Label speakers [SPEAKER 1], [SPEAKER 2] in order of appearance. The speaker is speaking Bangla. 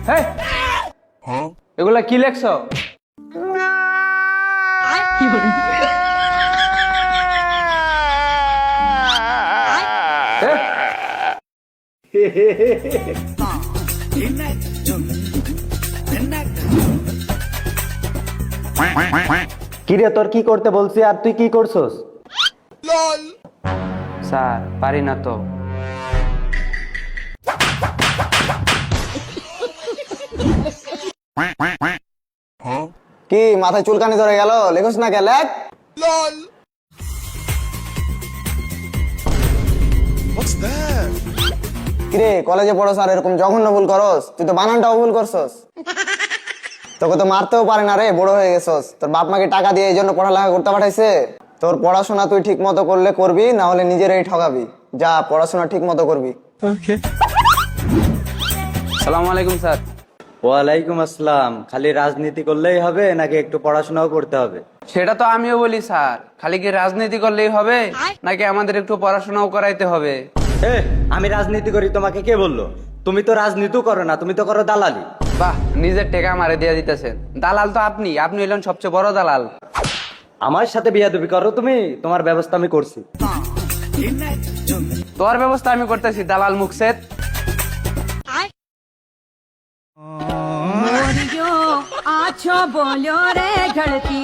[SPEAKER 1] হ্যাঁ, এগুলা কি লেখছো?
[SPEAKER 2] কিরে তোর কি করতে বলছি আর তুই কি করছস?
[SPEAKER 1] স্যার পারি না তো।
[SPEAKER 2] কি মাথায় চুলকানি ধরে গেল? লেখোস না কে? লেখ। কিরে কলেজে পড়োস আর এরকম জঘন্য ভুল করস? তুই তো বানানটাও ভুল করছস। তোকে তো মারতেও পারে না রে, বড় হয়ে গেছস। তোর বাপ মাকে টাকা দিয়ে এই জন্য পড়ালেখা করতে পাঠাইছে? তোর পড়াশোনা তুই ঠিক মতো করলে করবি, না হলে নিজেরাই ঠকাবি। যা পড়াশোনা ঠিক মতো করবি।
[SPEAKER 1] সালামু আলাইকুম স্যার।
[SPEAKER 2] ওয়ালাইকুম আসসালাম। খালি রাজনীতি করলেই হবে নাকি একটু পড়াশোনাও করতে হবে?
[SPEAKER 1] সেটা তো আমিও বলি স্যার, খালি কি রাজনীতি করলেই হবে নাকি আমাদের একটু পড়াশোনাও করাইতে হবে?
[SPEAKER 2] আমি রাজনীতি করি তোমাকে কে বললো? তুমি তো রাজনীতিও করো না, তুমি তো করো দালালি।
[SPEAKER 1] বাহ, নিজের টেকা মারে দিয়ে দিতেছেন। দালাল তো আপনি হলেন সবচেয়ে বড় দালাল।
[SPEAKER 2] আমার সাথে বিয়াদবি করো তুমি? তোমার ব্যবস্থা আমি করছি।
[SPEAKER 1] তোর ব্যবস্থা আমি করতেছি, দালাল মুখসেদ।
[SPEAKER 3] मोरियो आछो बोलो रे घड़ती